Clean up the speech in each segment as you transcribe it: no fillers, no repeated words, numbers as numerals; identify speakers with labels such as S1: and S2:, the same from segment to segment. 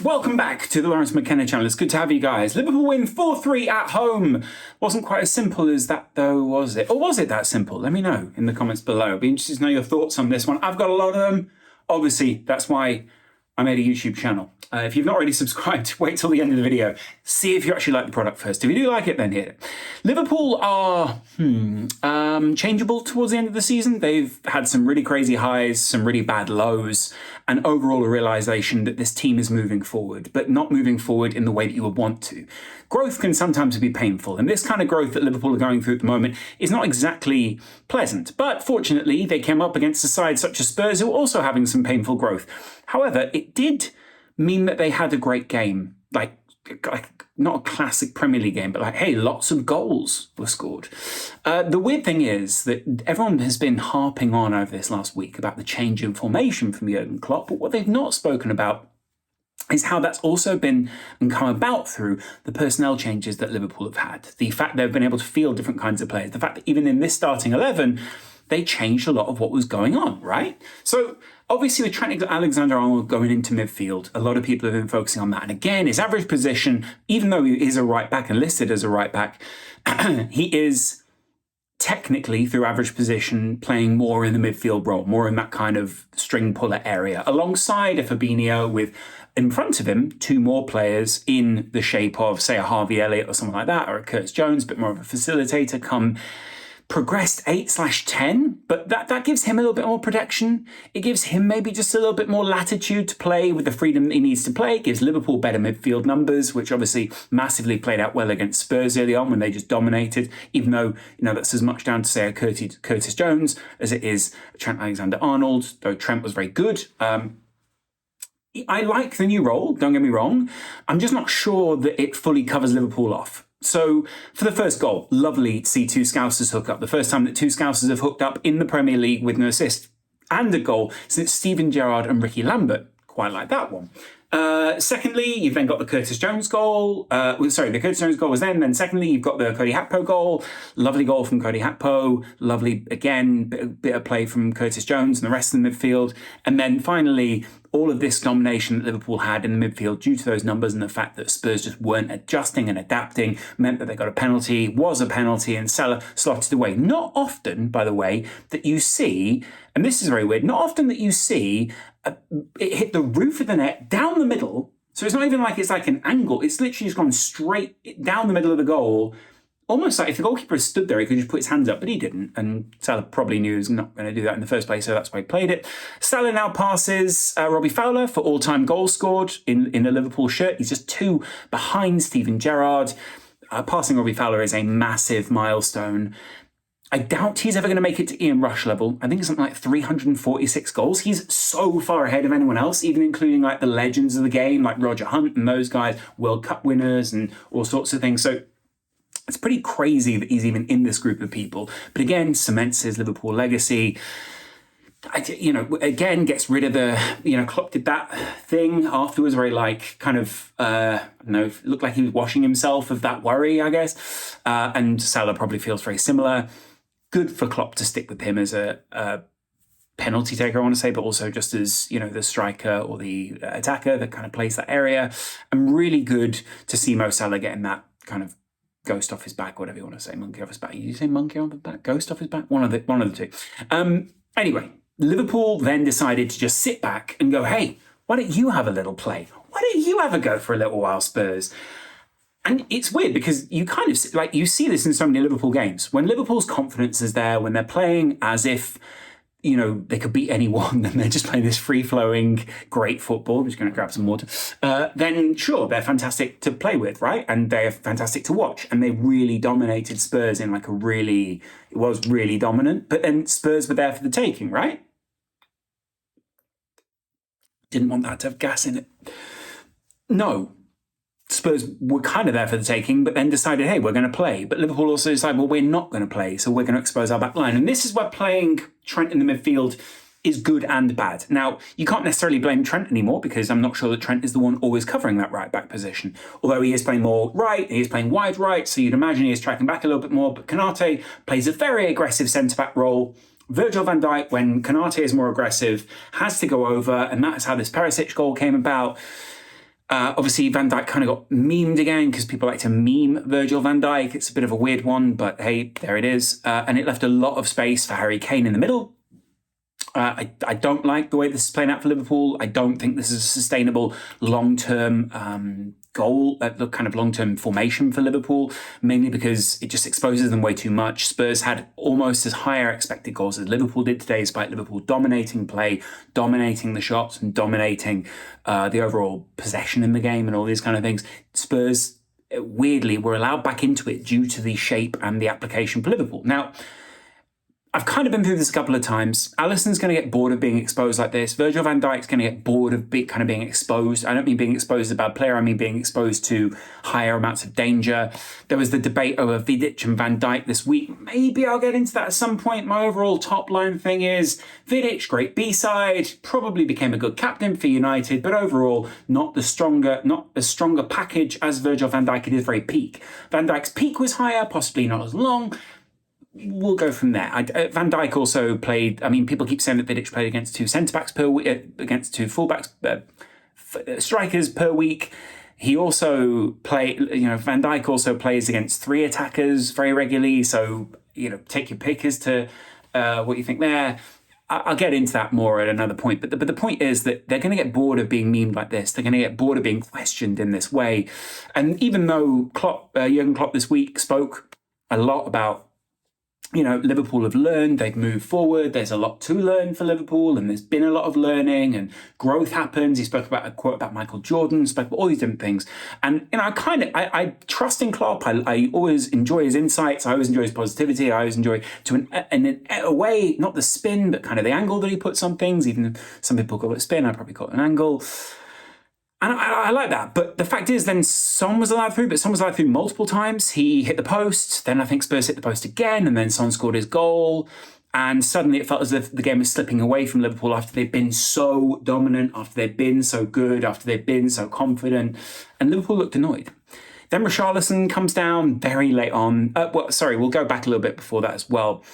S1: Welcome back to the Laurence McKenna channel. It's good to have you guys. Liverpool win 4-3 at home. Wasn't quite as simple as that though, was it? Or was it that simple? Let me know in the comments below. I'd be interested to know your thoughts on this one. I've got a lot of them. Obviously, that's why I made a YouTube channel. If you've not already subscribed, wait till the end of the video. See if you actually like the product first. If you do like it, then hit it. Liverpool are changeable towards the end of the season. They've had some really crazy highs, some really bad lows, and overall a realization that this team is moving forward, but not moving forward in the way that you would want to. Growth can sometimes be painful, and this kind of growth that Liverpool are going through at the moment is not exactly pleasant. But fortunately, they came up against a side such as Spurs who are also having some painful growth. However, it did mean that they had a great game, like not a classic Premier League game, but like, hey, lots of goals were scored. The weird thing is that everyone has been harping on over this last week about the change in formation from Jurgen Klopp, but what they've not spoken about is how that's also been and come about through the personnel changes that Liverpool have had. The fact they've been able to field different kinds of players, the fact that even in this starting 11, they changed a lot of what was going on, right? So obviously with Trent Alexander-Arnold going into midfield, a lot of people have been focusing on that. And again, his average position, even though he is a right back and listed as a right back, he is technically, through average position, playing more in the midfield role, more in that kind of string puller area, alongside a Fabinho with, in front of him, two more players in the shape of, say, a Harvey Elliott or something like that, or a Curtis Jones, a bit more of a facilitator, come progressed 8/10, but that gives him a little bit more protection. It gives him maybe just a little bit more latitude to play with the freedom that he needs to play. It gives Liverpool better midfield numbers, which obviously massively played out well against Spurs early on when they just dominated, even though, that's as much down to, say, a Curtis Jones as it is Trent Alexander-Arnold, though Trent was very good. I like the new role, don't get me wrong. I'm just not sure that it fully covers Liverpool off. So for the first goal, lovely to see two Scousers hook up. The first time that two Scousers have hooked up in the Premier League with an assist and a goal since Steven Gerrard and Ricky Lambert. Quite like that one. Secondly, you've then got the Curtis Jones goal. The Curtis Jones goal was then secondly, you've got the Cody Gakpo goal. Lovely goal from Cody Gakpo. Lovely, again, bit of play from Curtis Jones and the rest of the midfield. And then finally, all of this domination that Liverpool had in the midfield due to those numbers and the fact that Spurs just weren't adjusting and adapting meant that they got a penalty, and Salah slotted away. Not often, by the way, that you see, and this is very weird, not often that you see it hit the roof of the net down the middle. So it's not even like it's like an angle. It's literally just gone straight down the middle of the goal. Almost like if the goalkeeper had stood there, he could just put his hands up, but he didn't. And Salah probably knew he was not going to do that in the first place, so that's why he played it. Salah now passes Robbie Fowler for all-time goals scored in a Liverpool shirt. He's just two behind Steven Gerrard. Passing Robbie Fowler is a massive milestone. I doubt he's ever going to make it to Ian Rush level. I think it's something like 346 goals. He's so far ahead of anyone else, even including like the legends of the game, like Roger Hunt and those guys, World Cup winners and all sorts of things. So it's pretty crazy that he's even in this group of people. But again, cements his Liverpool legacy. Again, gets rid of the, Klopp did that thing afterwards where he looked like he was washing himself of that worry, I guess. And Salah probably feels very similar. Good for Klopp to stick with him as a penalty taker, I want to say, but also just as, the striker or the attacker that kind of plays that area. And really good to see Mo Salah getting that kind of ghost off his back, whatever you want to say, monkey off his back. You say monkey off his back, ghost off his back? One of the two. Anyway, Liverpool then decided to just sit back and go, hey, why don't you have a little play? Why don't you have a go for a little while, Spurs? And it's weird because you kind of, you see this in so many Liverpool games. When Liverpool's confidence is there, when they're playing as if, they could beat anyone and they're just playing this free-flowing, great football, I'm just going to grab some water, then sure, they're fantastic to play with, right? And they're fantastic to watch. And they really dominated Spurs in it was really dominant. But then Spurs were there for the taking, right? Didn't want that to have gas in it. No. Spurs were kind of there for the taking, but then decided, hey, we're going to play. But Liverpool also decided, well, we're not going to play, so we're going to expose our back line. And this is where playing Trent in the midfield is good and bad. Now, you can't necessarily blame Trent anymore because I'm not sure that Trent is the one always covering that right-back position. Although he is playing more right, he is playing wide right, so you'd imagine he is tracking back a little bit more. But Konate plays a very aggressive centre-back role. Virgil van Dijk, when Konate is more aggressive, has to go over, and that is how this Perisic goal came about. Obviously, Van Dijk kind of got memed again because people like to meme Virgil van Dijk. It's a bit of a weird one, but hey, there it is. And it left a lot of space for Harry Kane in the middle. I don't like the way this is playing out for Liverpool. I don't think this is a sustainable long-term goal, the kind of long-term formation for Liverpool, mainly because it just exposes them way too much. Spurs had almost as higher expected goals as Liverpool did today, despite Liverpool dominating play, dominating the shots, and dominating the overall possession in the game and all these kind of things. Spurs, weirdly, were allowed back into it due to the shape and the application for Liverpool. Now, I've kind of been through this a couple of times. Alisson's going to get bored of being exposed like this. Virgil van Dijk's going to get bored of being exposed. I don't mean being exposed as a bad player. I mean being exposed to higher amounts of danger. There was the debate over Vidic and Van Dijk this week. Maybe I'll get into that at some point. My overall top line thing is Vidic, great B-side, probably became a good captain for United, but overall not as stronger package as Virgil van Dijk at his very peak. Van Dijk's peak was higher, possibly not as long. We'll go from there. Van Dijk also played. I mean, people keep saying that Vidic played against two centre-backs per week, against two full-backs, strikers per week. He also Van Dijk also plays against three attackers very regularly. So, take your pick as to what you think there. I'll get into that more at another point. But the point is that they're going to get bored of being memed like this. They're going to get bored of being questioned in this way. And even though Jurgen Klopp this week spoke a lot about, Liverpool have learned, they've moved forward, there's a lot to learn for Liverpool, and there's been a lot of learning, and growth happens. He spoke about a quote about Michael Jordan, spoke about all these different things. And, I trust in Klopp. I always enjoy his insights. I always enjoy his positivity. I always enjoy, in a way, not the spin, but kind of the angle that he puts on things. Even some people call it a spin, I probably call it an angle. And I like that. But the fact is, then Son was allowed through, but Son was allowed through multiple times. He hit the post. Then I think Spurs hit the post again. And then Son scored his goal. And suddenly it felt as if the game was slipping away from Liverpool after they'd been so dominant, after they'd been so good, after they'd been so confident. And Liverpool looked annoyed. Then Richarlison comes down very late on. We'll go back a little bit before that as well.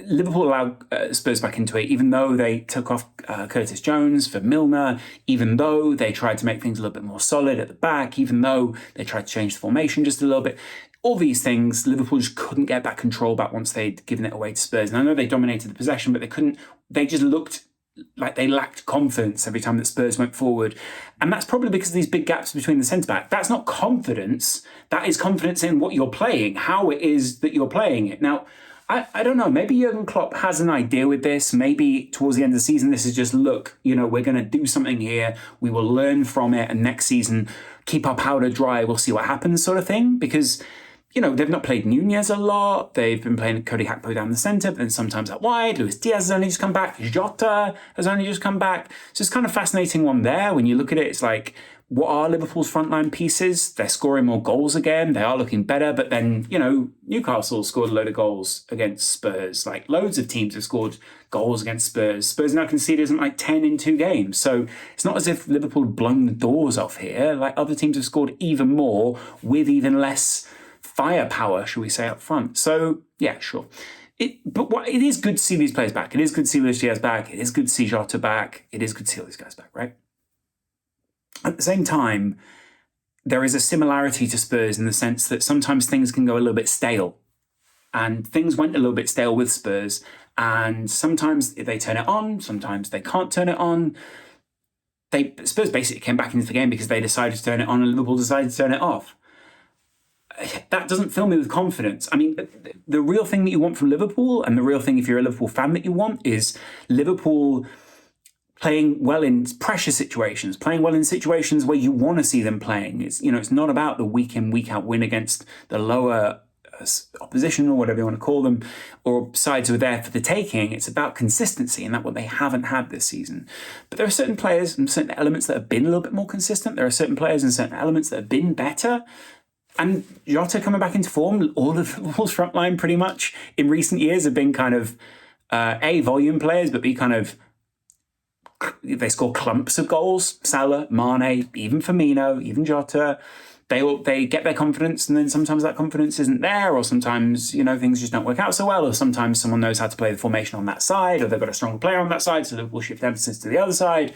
S1: Liverpool allowed Spurs back into it, even though they took off Curtis Jones for Milner, even though they tried to make things a little bit more solid at the back, even though they tried to change the formation just a little bit. All these things, Liverpool just couldn't get that control back once they'd given it away to Spurs. And I know they dominated the possession, but they just looked like they lacked confidence every time that Spurs went forward. And that's probably because of these big gaps between the centre-back. That's not confidence. That is confidence in what you're playing, how it is that you're playing it. Now, I don't know, maybe Jurgen Klopp has an idea with this. Maybe towards the end of the season, this is just, look, we're going to do something here. We will learn from it. And next season, keep our powder dry. We'll see what happens sort of thing. Because, they've not played Nunez a lot. They've been playing Cody Gakpo down the centre, but then sometimes out wide. Luis Diaz has only just come back. Jota has only just come back. So it's kind of fascinating one there. When you look at it, it's like, what are Liverpool's frontline pieces? They're scoring more goals again. They are looking better. But then, Newcastle scored a load of goals against Spurs. Like, loads of teams have scored goals against Spurs. Spurs now conceded 10 in 2 games. So it's not as if Liverpool have blown the doors off here. Like, other teams have scored even more with even less firepower, shall we say, up front. So, yeah, sure. It is good to see these players back. It is good to see Luis Diaz back. It is good to see Jota back. It is good to see all these guys back, right? At the same time, there is a similarity to Spurs in the sense that sometimes things can go a little bit stale. And things went a little bit stale with Spurs. And sometimes they turn it on, sometimes they can't turn it on. Spurs basically came back into the game because they decided to turn it on and Liverpool decided to turn it off. That doesn't fill me with confidence. I mean, the real thing that you want from Liverpool, and the real thing if you're a Liverpool fan that you want, is Liverpool playing well in pressure situations, playing well in situations where you want to see them playing. It's not about the week in, week out win against the lower opposition or whatever you want to call them, or sides who are there for the taking. It's about consistency, and that's what they haven't had this season. But there are certain players and certain elements that have been a little bit more consistent. There are certain players and certain elements that have been better. And Jota coming back into form, all of Liverpool's front line pretty much in recent years have been kind of A, volume players, but B, kind of they score clumps of goals. Salah, Mane, even Firmino, even Jota. They get their confidence, and then sometimes that confidence isn't there, or sometimes things just don't work out so well, or sometimes someone knows how to play the formation on that side, or they've got a strong player on that side, so Liverpool shift emphasis to the other side.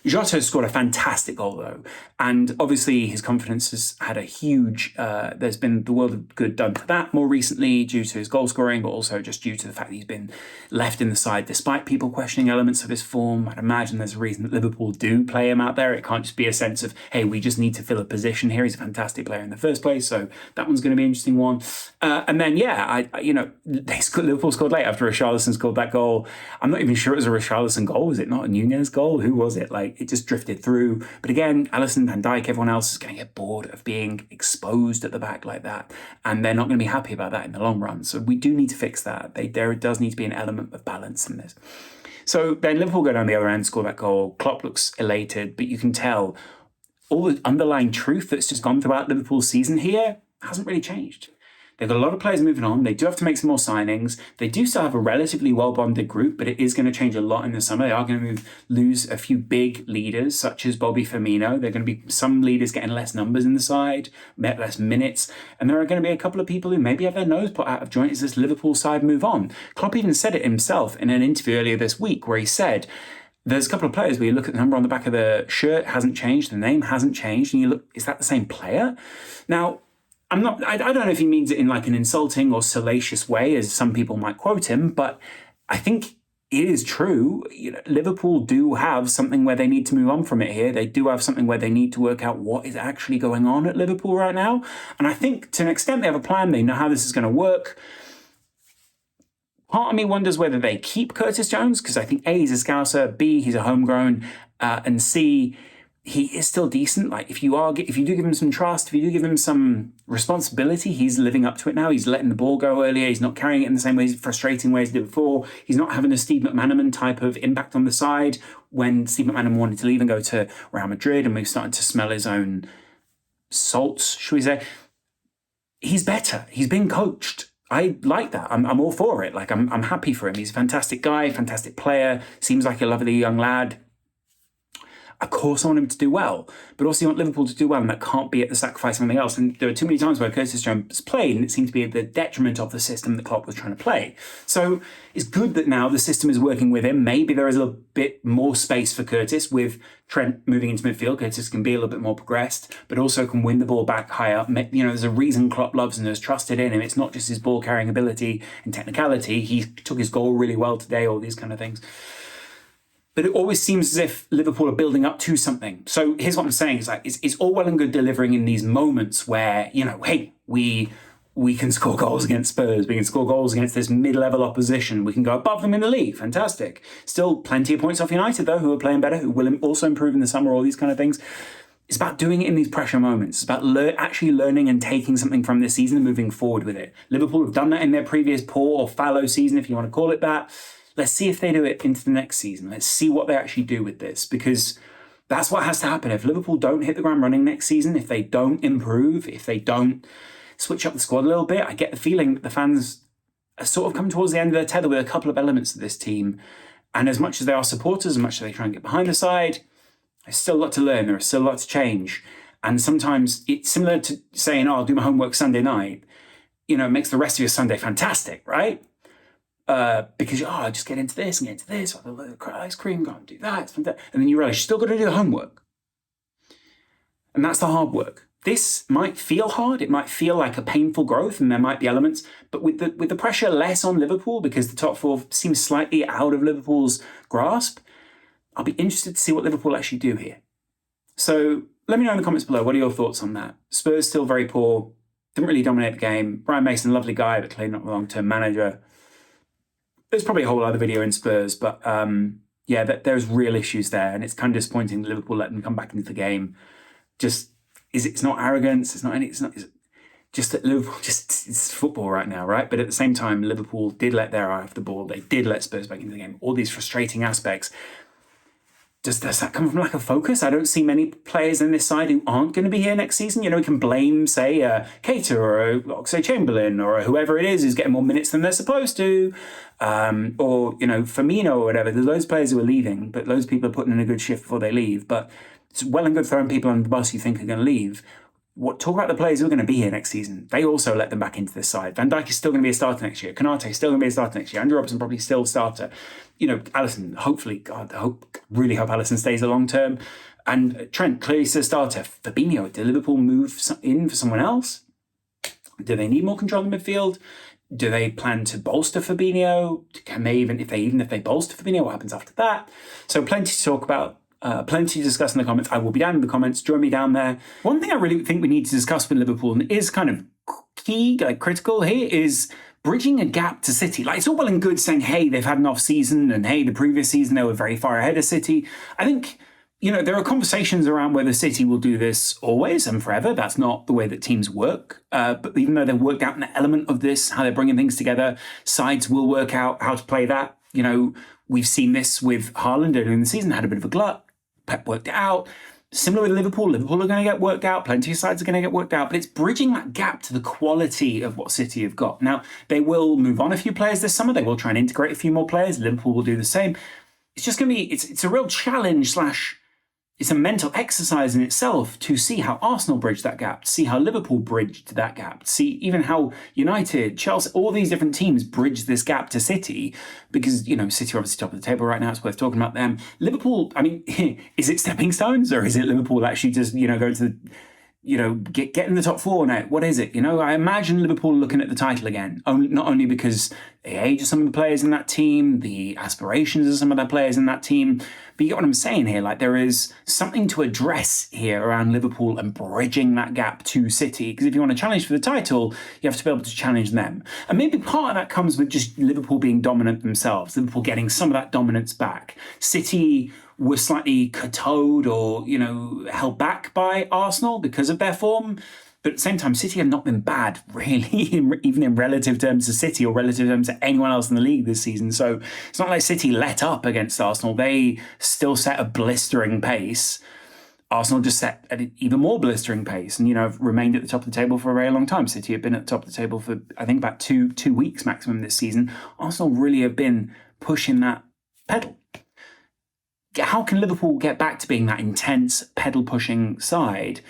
S1: Jota scored a fantastic goal, though. And obviously, his confidence has had a huge, there's been the world of good done to that more recently due to his goal scoring, but also just due to the fact that he's been left in the side despite people questioning elements of his form. I'd imagine there's a reason that Liverpool do play him out there. It can't just be a sense of, hey, we just need to fill a position here. He's a fantastic player in the first place. So that one's going to be an interesting one. And then, Liverpool scored late after Richarlison scored that goal. I'm not even sure it was a Richarlison goal. Was it not a Nunez goal? Who was it? It just drifted through. But again, Alisson, Van Dijk, everyone else is going to get bored of being exposed at the back like that. And they're not going to be happy about that in the long run. So we do need to fix that. There does need to be an element of balance in this. So then Liverpool go down the other end, score that goal. Klopp looks elated, but you can tell all the underlying truth that's just gone throughout Liverpool's season here hasn't really changed. They've got a lot of players moving on. They do have to make some more signings. They do still have a relatively well-bonded group, but it is going to change a lot in the summer. They are going to lose a few big leaders, such as Bobby Firmino. There are going to be some leaders getting less numbers in the side, less minutes. And there are going to be a couple of people who maybe have their nose put out of joint as this Liverpool side move on. Klopp even said it himself in an interview earlier this week where he said, there's a couple of players where you look at the number on the back of the shirt, hasn't changed, the name hasn't changed, and you look, is that the same player? Now, I don't know if he means it in an insulting or salacious way, as some people might quote him, but I think it is true. Liverpool do have something where they need to move on from it here. They do have something where they need to work out what is actually going on at Liverpool right now. And I think to an extent they have a plan. They know how this is going to work. Part of me wonders whether they keep Curtis Jones, because I think A, he's a Scouser, B, he's a homegrown, and C, he is still decent. If you do give him some trust, if you do give him some responsibility, he's living up to it now. He's letting the ball go earlier. He's not carrying it in the same ways, frustrating ways he did before. He's not having a Steve McManaman type of impact on the side when Steve McManaman wanted to leave and go to Real Madrid, and we've started to smell his own salts, should we say. He's better. He's been coached. I like that. I'm all for it. I'm happy for him. He's a fantastic guy, fantastic player. Seems like a lovely young lad. Of course, I want him to do well, but also you want Liverpool to do well, and that can't be at the sacrifice of something else. And there are too many times where Curtis Jones played, and it seemed to be at the detriment of the system that Klopp was trying to play. So it's good that now the system is working with him. Maybe there is a bit more space for Curtis with Trent moving into midfield. Curtis can be a little bit more progressed, but also can win the ball back high up. There's a reason Klopp loves and has trusted in him. It's not just his ball carrying ability and technicality. He took his goal really well today, all these kind of things. But it always seems as if Liverpool are building up to something. So here's what I'm saying. It's all well and good delivering in these moments where, hey, we can score goals against Spurs. We can score goals against this mid-level opposition. We can go above them in the league. Fantastic. Still plenty of points off United, though, who are playing better, who will also improve in the summer, all these kind of things. It's about doing it in these pressure moments. It's about actually learning and taking something from this season and moving forward with it. Liverpool have done that in their previous poor or fallow season, if you want to call it that. Let's see if they do it into the next season. Let's see what they actually do with this, because that's what has to happen. If Liverpool don't hit the ground running next season, if they don't improve, if they don't switch up the squad a little bit, I get the feeling that the fans are sort of come towards the end of their tether with a couple of elements of this team. And as much as they are supporters, as much as they try and get behind the side, there's still a lot to learn. There is still a lot to change. And sometimes it's similar to saying, I'll do my homework Sunday night. It makes the rest of your Sunday fantastic, right? Because just get into this and get into this, ice cream, go and do that, and then you realize you still got to do the homework. And that's the hard work. This might feel hard, it might feel like a painful growth, and there might be elements, but with the pressure less on Liverpool, because the top four seems slightly out of Liverpool's grasp, I'll be interested to see what Liverpool actually do here. So let me know in the comments below, what are your thoughts on that? Spurs still very poor, didn't really dominate the game. Brian Mason, lovely guy, but clearly not a long-term manager. There's probably a whole other video in Spurs, but there's real issues there, and it's kind of disappointing that Liverpool let them come back into the game. It's not arrogance, it's just that Liverpool it's football right now, right? But at the same time, Liverpool did let their eye off the ball. They did let Spurs back into the game. All these frustrating aspects. Does that come from lack of focus? I don't see many players in this side who aren't going to be here next season. We can blame, say, Keita or Oxlade-Chamberlain or whoever it is who's getting more minutes than they're supposed to, or Firmino or whatever. There's loads of players who are leaving, but loads of people are putting in a good shift before they leave. But it's well and good throwing people under the bus you think are going to leave. talk about the players who are going to be here next season. They also let them back into this side. Van Dijk is still going to be a starter next year. Konate is still going to be a starter next year. Andrew Robertson probably still a starter. Alisson, hopefully, God, really hope Alisson stays a long term. And Trent clearly is a starter. Fabinho, did Liverpool move in for someone else? Do they need more control in the midfield? Do they plan to bolster Fabinho? Can they even if they bolster Fabinho, what happens after that? So plenty to talk about. Plenty to discuss in the comments. I will be down in the comments. Join me down there. One thing I really think we need to discuss with Liverpool and is kind of key, critical here, is bridging a gap to City. It's all well and good saying, hey, they've had an off season, and hey, the previous season they were very far ahead of City. I think, there are conversations around whether City will do this always and forever. That's not the way that teams work. But even though they've worked out an element of this, how they're bringing things together, sides will work out how to play that. We've seen this with Haaland during the season, had a bit of a glut. Pep worked it out. Similar with Liverpool. Liverpool are going to get worked out. Plenty of sides are going to get worked out. But it's bridging that gap to the quality of what City have got. Now, they will move on a few players this summer. They will try and integrate a few more players. Liverpool will do the same. It's just going to be, it's a real challenge / it's a mental exercise in itself to see how Arsenal bridged that gap, to see how Liverpool bridged that gap, to see even how United, Chelsea, all these different teams bridge this gap to City, because, City are obviously top of the table right now. It's worth talking about them. Liverpool, is it stepping stones, or is it Liverpool actually just, go to the, get in the top four now? What is it? I imagine Liverpool looking at the title again, not only because the age of some of the players in that team, the aspirations of some of the players in that team, but you get what I'm saying here. There is something to address here around Liverpool and bridging that gap to City. Because if you want to challenge for the title, you have to be able to challenge them. And maybe part of that comes with just Liverpool being dominant themselves, Liverpool getting some of that dominance back. City were slightly cateaued or, held back by Arsenal because of their form. But at the same time, City have not been bad, really, even in relative terms to City or relative terms to anyone else in the league this season. So it's not like City let up against Arsenal. They still set a blistering pace. Arsenal just set an even more blistering pace and, have remained at the top of the table for a very long time. City have been at the top of the table for, I think, about two weeks maximum this season. Arsenal really have been pushing that pedal. How can Liverpool get back to being that intense pedal-pushing side?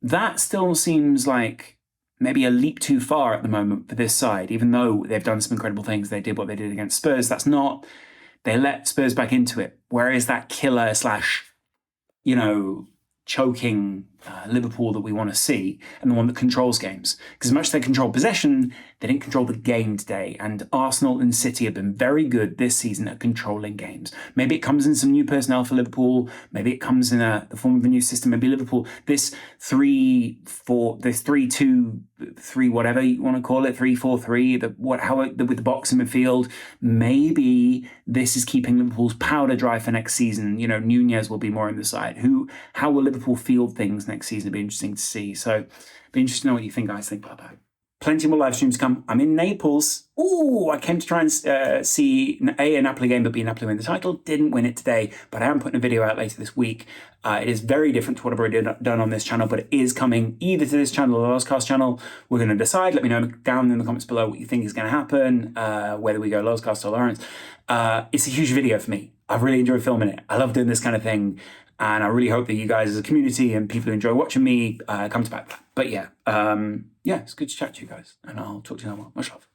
S1: That still seems like maybe a leap too far at the moment for this side, even though they've done some incredible things. They did what they did against Spurs. They let Spurs back into it. Where is that killer / choking Liverpool that we want to see, and the one that controls games? Because as much as they control possession, they didn't control the game today. And Arsenal and City have been very good this season at controlling games. Maybe it comes in some new personnel for Liverpool. Maybe it comes in the form of a new system. Maybe Liverpool, this 3-2-3, whatever you want to call it, 3-4-3, with the box in midfield. Maybe this is keeping Liverpool's powder dry for next season. Nunez will be more in the side. How will Liverpool field things next season? It'll be interesting to see. So, be interesting to know what you guys think about that. Plenty more live streams come. I'm in Naples. I came to try and see a Napoli game, but B, Napoli win the title. Didn't win it today, but I am putting a video out later this week. It is very different to what I've already done on this channel, but it is coming either to this channel or the Lostcast channel. We're going to decide. Let me know down in the comments below what you think is going to happen, whether we go Lostcast or Laurence. It's a huge video for me. I've really enjoyed filming it. I love doing this kind of thing. And I really hope that you guys as a community and people who enjoy watching me come to back that. But it's good to chat to you guys. And I'll talk to you now. Much love.